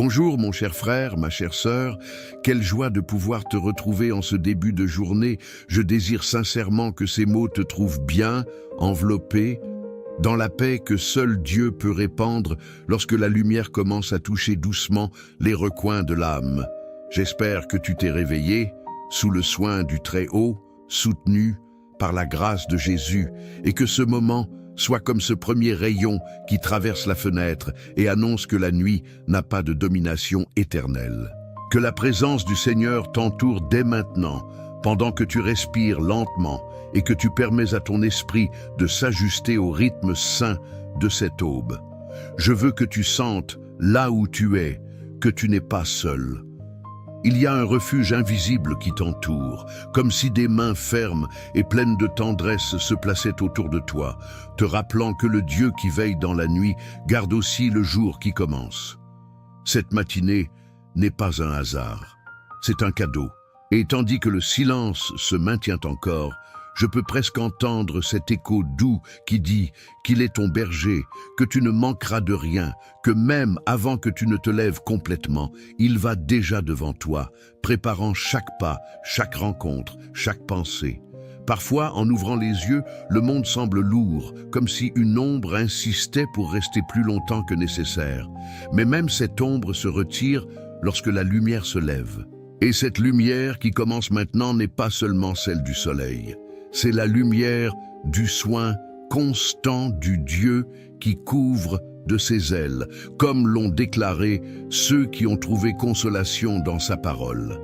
Bonjour mon cher frère, ma chère sœur, quelle joie de pouvoir te retrouver en ce début de journée. Je désire sincèrement que ces mots te trouvent bien, enveloppé, dans la paix que seul Dieu peut répandre lorsque la lumière commence à toucher doucement les recoins de l'âme. J'espère que tu t'es réveillé, sous le soin du Très-Haut, soutenu par la grâce de Jésus, et que ce moment soit comme ce premier rayon qui traverse la fenêtre et annonce que la nuit n'a pas de domination éternelle. Que la présence du Seigneur t'entoure dès maintenant, pendant que tu respires lentement et que tu permets à ton esprit de s'ajuster au rythme sain de cette aube. Je veux que tu sentes, là où tu es, que tu n'es pas seul. Il y a un refuge invisible qui t'entoure, comme si des mains fermes et pleines de tendresse se plaçaient autour de toi, te rappelant que le Dieu qui veille dans la nuit garde aussi le jour qui commence. Cette matinée n'est pas un hasard, c'est un cadeau. Et tandis que le silence se maintient encore, je peux presque entendre cet écho doux qui dit qu'il est ton berger, que tu ne manqueras de rien, que même avant que tu ne te lèves complètement, il va déjà devant toi, préparant chaque pas, chaque rencontre, chaque pensée. Parfois, en ouvrant les yeux, le monde semble lourd, comme si une ombre insistait pour rester plus longtemps que nécessaire. Mais même cette ombre se retire lorsque la lumière se lève. Et cette lumière qui commence maintenant n'est pas seulement celle du soleil. C'est la lumière du soin constant du Dieu qui couvre de ses ailes, comme l'ont déclaré ceux qui ont trouvé consolation dans sa parole.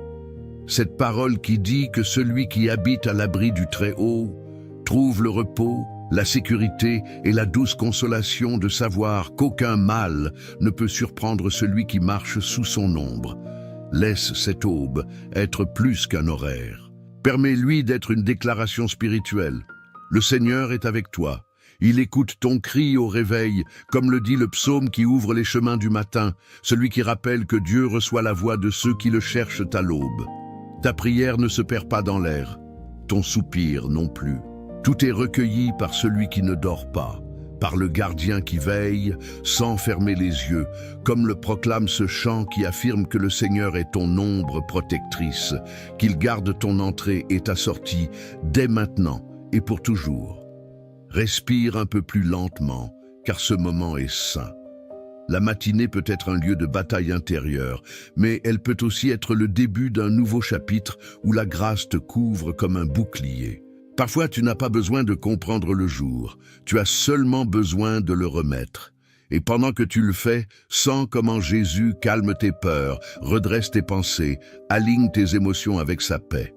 Cette parole qui dit que celui qui habite à l'abri du Très-Haut trouve le repos, la sécurité et la douce consolation de savoir qu'aucun mal ne peut surprendre celui qui marche sous son ombre. Laisse cette aube être plus qu'un horaire. Permets-lui d'être une déclaration spirituelle. Le Seigneur est avec toi. Il écoute ton cri au réveil, comme le dit le psaume qui ouvre les chemins du matin, celui qui rappelle que Dieu reçoit la voix de ceux qui le cherchent à l'aube. Ta prière ne se perd pas dans l'air, ton soupir non plus. Tout est recueilli par celui qui ne dort pas, par le gardien qui veille, sans fermer les yeux, comme le proclame ce chant qui affirme que le Seigneur est ton ombre protectrice, qu'il garde ton entrée et ta sortie dès maintenant et pour toujours. Respire un peu plus lentement, car ce moment est saint. La matinée peut être un lieu de bataille intérieure, mais elle peut aussi être le début d'un nouveau chapitre où la grâce te couvre comme un bouclier. Parfois, tu n'as pas besoin de comprendre le jour, tu as seulement besoin de le remettre. Et pendant que tu le fais, sens comment Jésus calme tes peurs, redresse tes pensées, aligne tes émotions avec sa paix.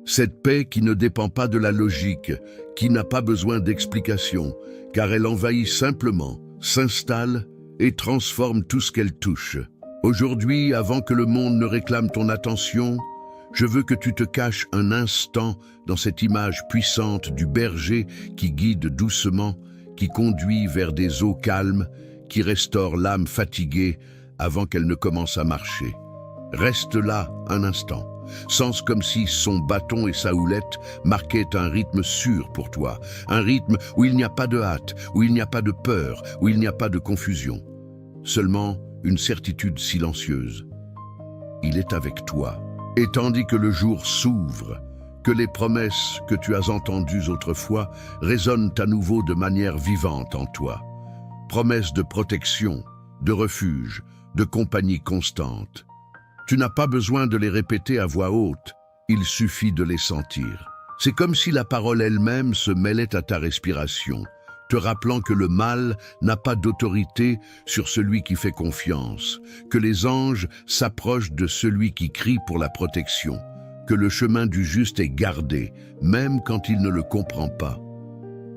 Cette paix qui ne dépend pas de la logique, qui n'a pas besoin d'explication, car elle envahit simplement, s'installe et transforme tout ce qu'elle touche. Aujourd'hui, avant que le monde ne réclame ton attention, je veux que tu te caches un instant dans cette image puissante du berger qui guide doucement, qui conduit vers des eaux calmes, qui restaure l'âme fatiguée avant qu'elle ne commence à marcher. Reste là un instant, sens comme si son bâton et sa houlette marquaient un rythme sûr pour toi, un rythme où il n'y a pas de hâte, où il n'y a pas de peur, où il n'y a pas de confusion. Seulement une certitude silencieuse. Il est avec toi. Et tandis que le jour s'ouvre, que les promesses que tu as entendues autrefois résonnent à nouveau de manière vivante en toi. Promesses de protection, de refuge, de compagnie constante. Tu n'as pas besoin de les répéter à voix haute, il suffit de les sentir. C'est comme si la parole elle-même se mêlait à ta respiration, te rappelant que le mal n'a pas d'autorité sur celui qui fait confiance, que les anges s'approchent de celui qui crie pour la protection, que le chemin du juste est gardé, même quand il ne le comprend pas.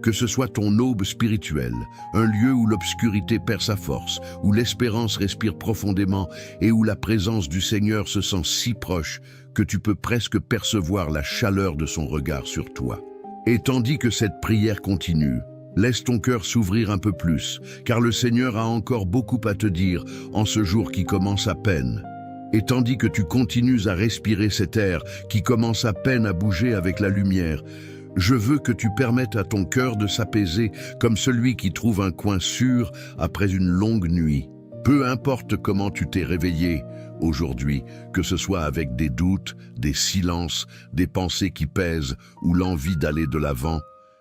Que ce soit ton aube spirituelle, un lieu où l'obscurité perd sa force, où l'espérance respire profondément et où la présence du Seigneur se sent si proche que tu peux presque percevoir la chaleur de son regard sur toi. Et tandis que cette prière continue, laisse ton cœur s'ouvrir un peu plus, car le Seigneur a encore beaucoup à te dire en ce jour qui commence à peine. Et tandis que tu continues à respirer cet air qui commence à peine à bouger avec la lumière, je veux que tu permettes à ton cœur de s'apaiser comme celui qui trouve un coin sûr après une longue nuit. Peu importe comment tu t'es réveillé aujourd'hui, que ce soit avec des doutes, des silences, des pensées qui pèsent ou l'envie d'aller de l'avant,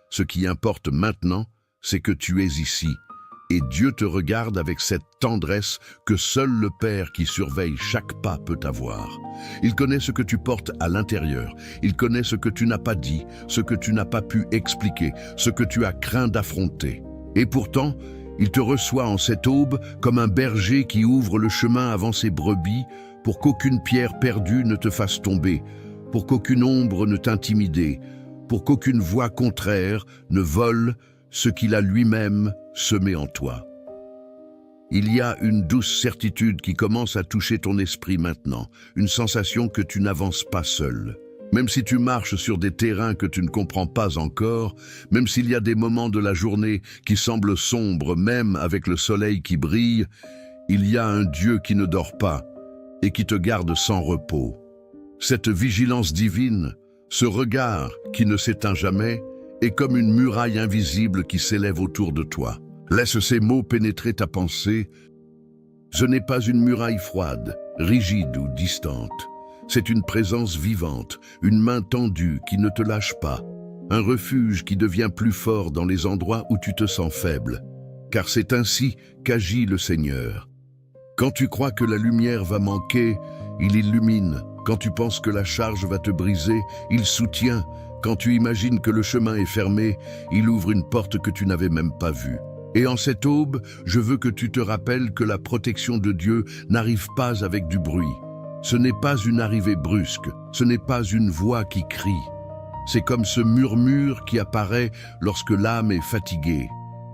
ce qui importe maintenant, c'est que tu es ici. Et Dieu te regarde avec cette tendresse que seul le Père qui surveille chaque pas peut avoir. Il connaît ce que tu portes à l'intérieur. Il connaît ce que tu n'as pas dit, ce que tu n'as pas pu expliquer, ce que tu as craint d'affronter. Et pourtant, il te reçoit en cette aube comme un berger qui ouvre le chemin avant ses brebis pour qu'aucune pierre perdue ne te fasse tomber, pour qu'aucune ombre ne t'intimide, pour qu'aucune voix contraire ne vole ce qu'il a lui-même semé en toi. Il y a une douce certitude qui commence à toucher ton esprit maintenant, une sensation que tu n'avances pas seul. Même si tu marches sur des terrains que tu ne comprends pas encore, même s'il y a des moments de la journée qui semblent sombres, même avec le soleil qui brille, il y a un Dieu qui ne dort pas et qui te garde sans repos. Cette vigilance divine, ce regard qui ne s'éteint jamais, est comme une muraille invisible qui s'élève autour de toi. Laisse ces mots pénétrer ta pensée. Ce n'est pas une muraille froide, rigide ou distante. C'est une présence vivante, une main tendue qui ne te lâche pas, un refuge qui devient plus fort dans les endroits où tu te sens faible. Car c'est ainsi qu'agit le Seigneur. Quand tu crois que la lumière va manquer, il illumine. Quand tu penses que la charge va te briser, il soutient. Quand tu imagines que le chemin est fermé, il ouvre une porte que tu n'avais même pas vue. Et en cette aube, je veux que tu te rappelles que la protection de Dieu n'arrive pas avec du bruit. Ce n'est pas une arrivée brusque, ce n'est pas une voix qui crie. C'est comme ce murmure qui apparaît lorsque l'âme est fatiguée,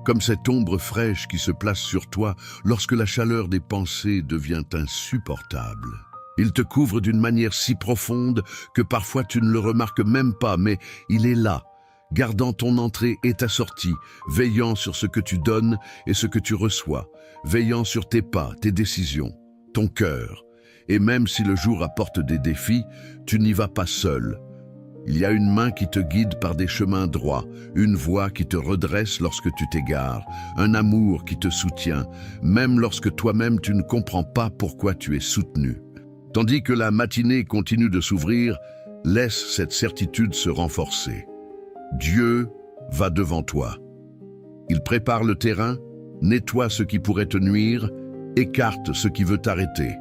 comme cette ombre fraîche qui se place sur toi lorsque la chaleur des pensées devient insupportable. Il te couvre d'une manière si profonde que parfois tu ne le remarques même pas, mais il est là, gardant ton entrée et ta sortie, veillant sur ce que tu donnes et ce que tu reçois, veillant sur tes pas, tes décisions, ton cœur. Et même si le jour apporte des défis, tu n'y vas pas seul. Il y a une main qui te guide par des chemins droits, une voix qui te redresse lorsque tu t'égares, un amour qui te soutient, même lorsque toi-même tu ne comprends pas pourquoi tu es soutenu. Tandis que la matinée continue de s'ouvrir, laisse cette certitude se renforcer. Dieu va devant toi. Il prépare le terrain, nettoie ce qui pourrait te nuire, écarte ce qui veut t'arrêter.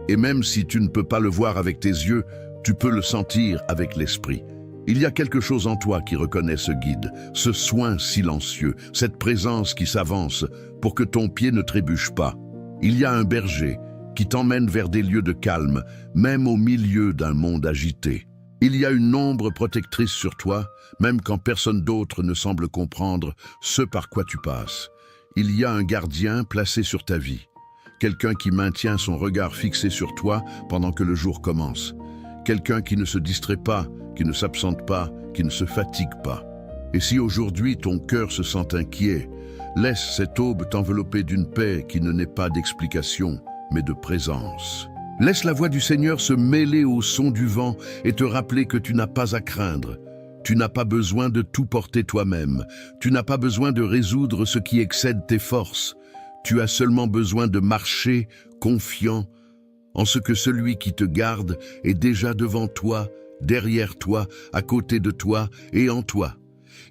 Et même si tu ne peux pas le voir avec tes yeux, tu peux le sentir avec l'esprit. Il y a quelque chose en toi qui reconnaît ce guide, ce soin silencieux, cette présence qui s'avance pour que ton pied ne trébuche pas. Il y a un berger qui t'emmène vers des lieux de calme, même au milieu d'un monde agité. Il y a une ombre protectrice sur toi, même quand personne d'autre ne semble comprendre ce par quoi tu passes. Il y a un gardien placé sur ta vie, quelqu'un qui maintient son regard fixé sur toi pendant que le jour commence, quelqu'un qui ne se distrait pas, qui ne s'absente pas, qui ne se fatigue pas. Et si aujourd'hui ton cœur se sent inquiet, laisse cette aube t'envelopper d'une paix qui ne n'est pas d'explication, mais de présence. Laisse la voix du Seigneur se mêler au son du vent et te rappeler que tu n'as pas à craindre. Tu n'as pas besoin de tout porter toi-même. Tu n'as pas besoin de résoudre ce qui excède tes forces. Tu as seulement besoin de marcher confiant en ce que celui qui te garde est déjà devant toi, derrière toi, à côté de toi et en toi.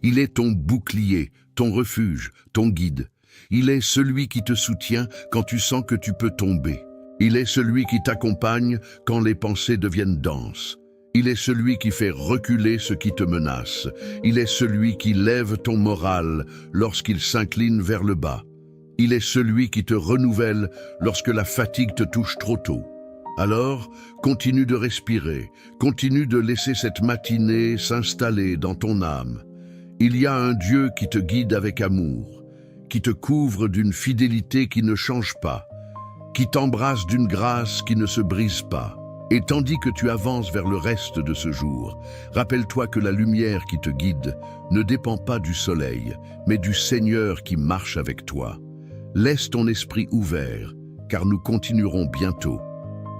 Il est ton bouclier, ton refuge, ton guide. Il est celui qui te soutient quand tu sens que tu peux tomber. Il est celui qui t'accompagne quand les pensées deviennent denses. Il est celui qui fait reculer ce qui te menace. Il est celui qui lève ton moral lorsqu'il s'incline vers le bas. Il est celui qui te renouvelle lorsque la fatigue te touche trop tôt. Alors, continue de respirer, continue de laisser cette matinée s'installer dans ton âme. Il y a un Dieu qui te guide avec amour, qui te couvre d'une fidélité qui ne change pas, qui t'embrasse d'une grâce qui ne se brise pas. Et tandis que tu avances vers le reste de ce jour, rappelle-toi que la lumière qui te guide ne dépend pas du soleil, mais du Seigneur qui marche avec toi. Laisse ton esprit ouvert, car nous continuerons bientôt.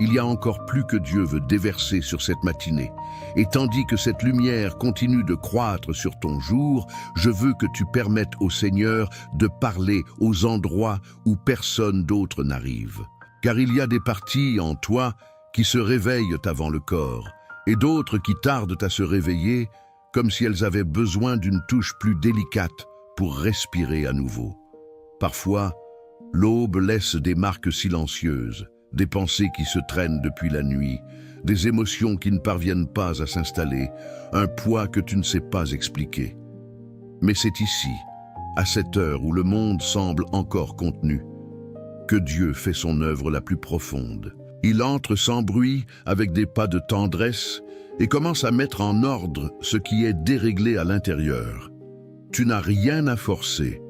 Il y a encore plus que Dieu veut déverser sur cette matinée. Et tandis que cette lumière continue de croître sur ton jour, je veux que tu permettes au Seigneur de parler aux endroits où personne d'autre n'arrive. Car il y a des parties en toi qui se réveillent avant le corps, et d'autres qui tardent à se réveiller, comme si elles avaient besoin d'une touche plus délicate pour respirer à nouveau. Parfois, l'aube laisse des marques silencieuses, des pensées qui se traînent depuis la nuit, des émotions qui ne parviennent pas à s'installer, un poids que tu ne sais pas expliquer. Mais c'est ici, à cette heure où le monde semble encore contenu, que Dieu fait son œuvre la plus profonde. Il entre sans bruit, avec des pas de tendresse, et commence à mettre en ordre ce qui est déréglé à l'intérieur. Tu n'as rien à forcer.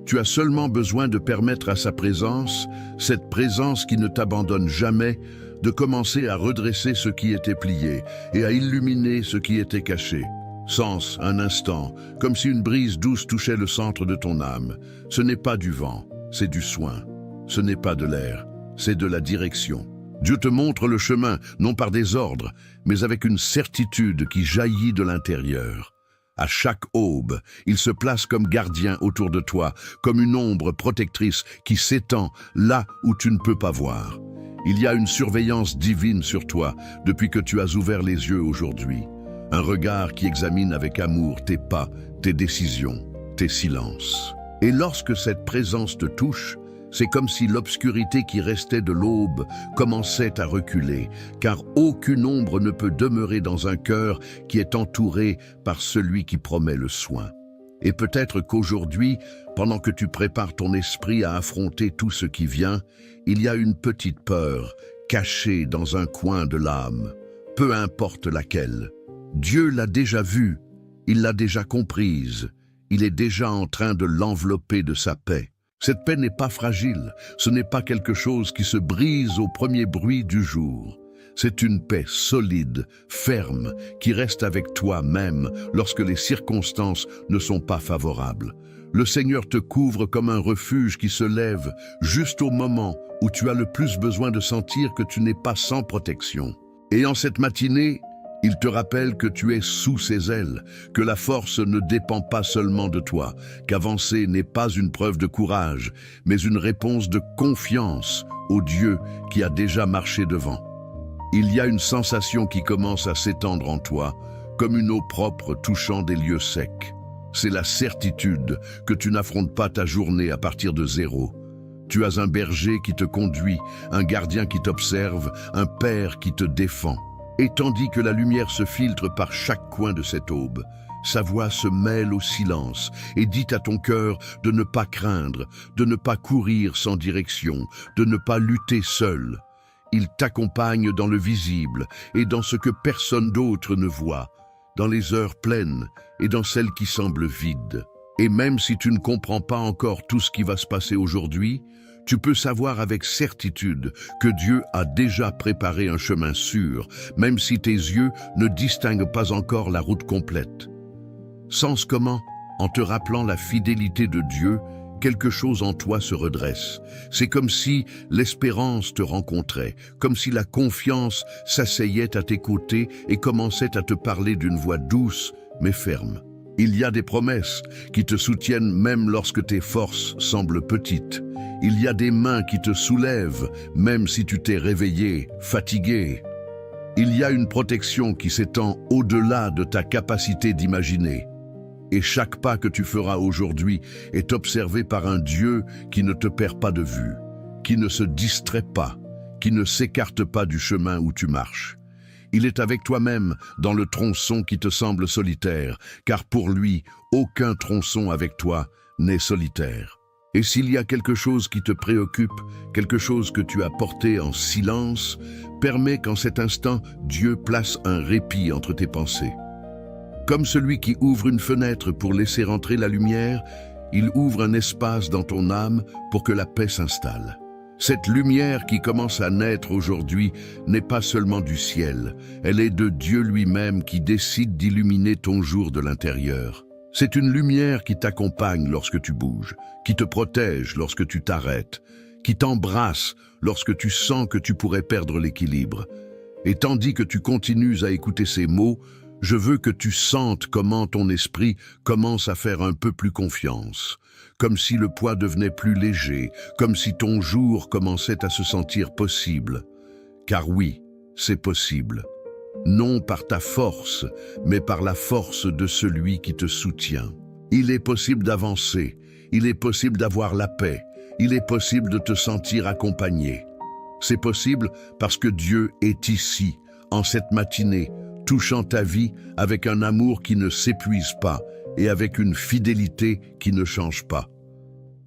Tu as seulement besoin de permettre à sa présence, cette présence qui ne t'abandonne jamais, de commencer à redresser ce qui était plié et à illuminer ce qui était caché. Sens, un instant, comme si une brise douce touchait le centre de ton âme. Ce n'est pas du vent, c'est du soin. Ce n'est pas de l'air, c'est de la direction. Dieu te montre le chemin, non par des ordres, mais avec une certitude qui jaillit de l'intérieur. À chaque aube, il se place comme gardien autour de toi, comme une ombre protectrice qui s'étend là où tu ne peux pas voir. Il y a une surveillance divine sur toi depuis que tu as ouvert les yeux aujourd'hui. Un regard qui examine avec amour tes pas, tes décisions, tes silences. Et lorsque cette présence te touche, c'est comme si l'obscurité qui restait de l'aube commençait à reculer, car aucune ombre ne peut demeurer dans un cœur qui est entouré par celui qui promet le soin. Et peut-être qu'aujourd'hui, pendant que tu prépares ton esprit à affronter tout ce qui vient, il y a une petite peur cachée dans un coin de l'âme, peu importe laquelle. Dieu l'a déjà vue, il l'a déjà comprise, il est déjà en train de l'envelopper de sa paix. Cette paix n'est pas fragile, ce n'est pas quelque chose qui se brise au premier bruit du jour. C'est une paix solide, ferme, qui reste avec toi même lorsque les circonstances ne sont pas favorables. Le Seigneur te couvre comme un refuge qui se lève juste au moment où tu as le plus besoin de sentir que tu n'es pas sans protection. Et en cette matinée, il te rappelle que tu es sous ses ailes, que la force ne dépend pas seulement de toi, qu'avancer n'est pas une preuve de courage, mais une réponse de confiance au Dieu qui a déjà marché devant. Il y a une sensation qui commence à s'étendre en toi, comme une eau propre touchant des lieux secs. C'est la certitude que tu n'affrontes pas ta journée à partir de zéro. Tu as un berger qui te conduit, un gardien qui t'observe, un père qui te défend. Et tandis que la lumière se filtre par chaque coin de cette aube, sa voix se mêle au silence et dit à ton cœur de ne pas craindre, de ne pas courir sans direction, de ne pas lutter seul. Il t'accompagne dans le visible et dans ce que personne d'autre ne voit, dans les heures pleines et dans celles qui semblent vides. Et même si tu ne comprends pas encore tout ce qui va se passer aujourd'hui, tu peux savoir avec certitude que Dieu a déjà préparé un chemin sûr, même si tes yeux ne distinguent pas encore la route complète. Sens comment, en te rappelant la fidélité de Dieu, quelque chose en toi se redresse. C'est comme si l'espérance te rencontrait, comme si la confiance s'asseyait à tes côtés et commençait à te parler d'une voix douce mais ferme. Il y a des promesses qui te soutiennent même lorsque tes forces semblent petites. Il y a des mains qui te soulèvent, même si tu t'es réveillé, fatigué. Il y a une protection qui s'étend au-delà de ta capacité d'imaginer. Et chaque pas que tu feras aujourd'hui est observé par un Dieu qui ne te perd pas de vue, qui ne se distrait pas, qui ne s'écarte pas du chemin où tu marches. Il est avec toi-même dans le tronçon qui te semble solitaire, car pour lui, aucun tronçon avec toi n'est solitaire. Et s'il y a quelque chose qui te préoccupe, quelque chose que tu as porté en silence, permets qu'en cet instant, Dieu place un répit entre tes pensées. Comme celui qui ouvre une fenêtre pour laisser entrer la lumière, il ouvre un espace dans ton âme pour que la paix s'installe. Cette lumière qui commence à naître aujourd'hui n'est pas seulement du ciel, elle est de Dieu lui-même qui décide d'illuminer ton jour de l'intérieur. C'est une lumière qui t'accompagne lorsque tu bouges, qui te protège lorsque tu t'arrêtes, qui t'embrasse lorsque tu sens que tu pourrais perdre l'équilibre. Et tandis que tu continues à écouter ces mots, je veux que tu sentes comment ton esprit commence à faire un peu plus confiance, comme si le poids devenait plus léger, comme si ton jour commençait à se sentir possible. Car oui, c'est possible. Non par ta force, mais par la force de celui qui te soutient. Il est possible d'avancer, il est possible d'avoir la paix, il est possible de te sentir accompagné. C'est possible parce que Dieu est ici, en cette matinée, touchant ta vie avec un amour qui ne s'épuise pas et avec une fidélité qui ne change pas.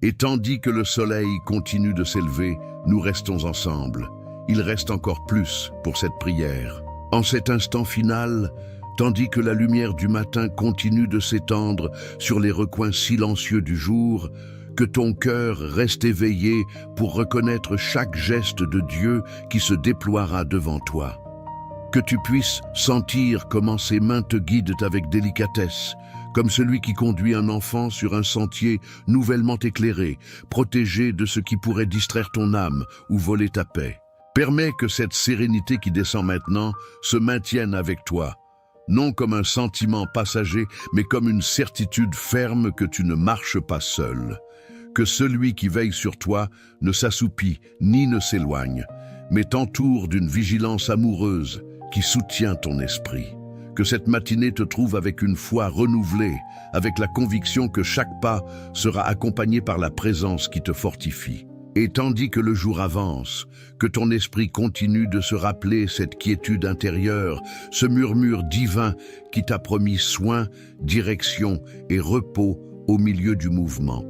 Et tandis que le soleil continue de s'élever, nous restons ensemble. Il reste encore plus pour cette prière. En cet instant final, tandis que la lumière du matin continue de s'étendre sur les recoins silencieux du jour, que ton cœur reste éveillé pour reconnaître chaque geste de Dieu qui se déploiera devant toi. Que tu puisses sentir comment ses mains te guident avec délicatesse, comme celui qui conduit un enfant sur un sentier nouvellement éclairé, protégé de ce qui pourrait distraire ton âme ou voler ta paix. Permets que cette sérénité qui descend maintenant se maintienne avec toi, non comme un sentiment passager, mais comme une certitude ferme que tu ne marches pas seul. Que celui qui veille sur toi ne s'assoupit ni ne s'éloigne, mais t'entoure d'une vigilance amoureuse qui soutient ton esprit. Que cette matinée te trouve avec une foi renouvelée, avec la conviction que chaque pas sera accompagné par la présence qui te fortifie. Et tandis que le jour avance, que ton esprit continue de se rappeler cette quiétude intérieure, ce murmure divin qui t'a promis soin, direction et repos au milieu du mouvement.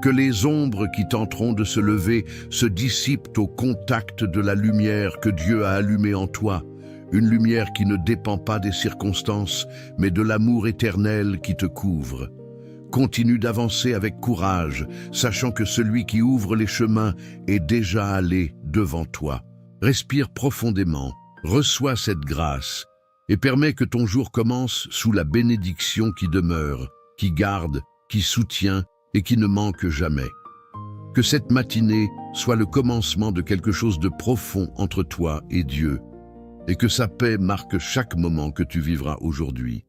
Que les ombres qui tenteront de se lever se dissipent au contact de la lumière que Dieu a allumée en toi, une lumière qui ne dépend pas des circonstances, mais de l'amour éternel qui te couvre. Continue d'avancer avec courage, sachant que celui qui ouvre les chemins est déjà allé devant toi. Respire profondément, reçois cette grâce et permets que ton jour commence sous la bénédiction qui demeure, qui garde, qui soutient et qui ne manque jamais. Que cette matinée soit le commencement de quelque chose de profond entre toi et Dieu, et que sa paix marque chaque moment que tu vivras aujourd'hui.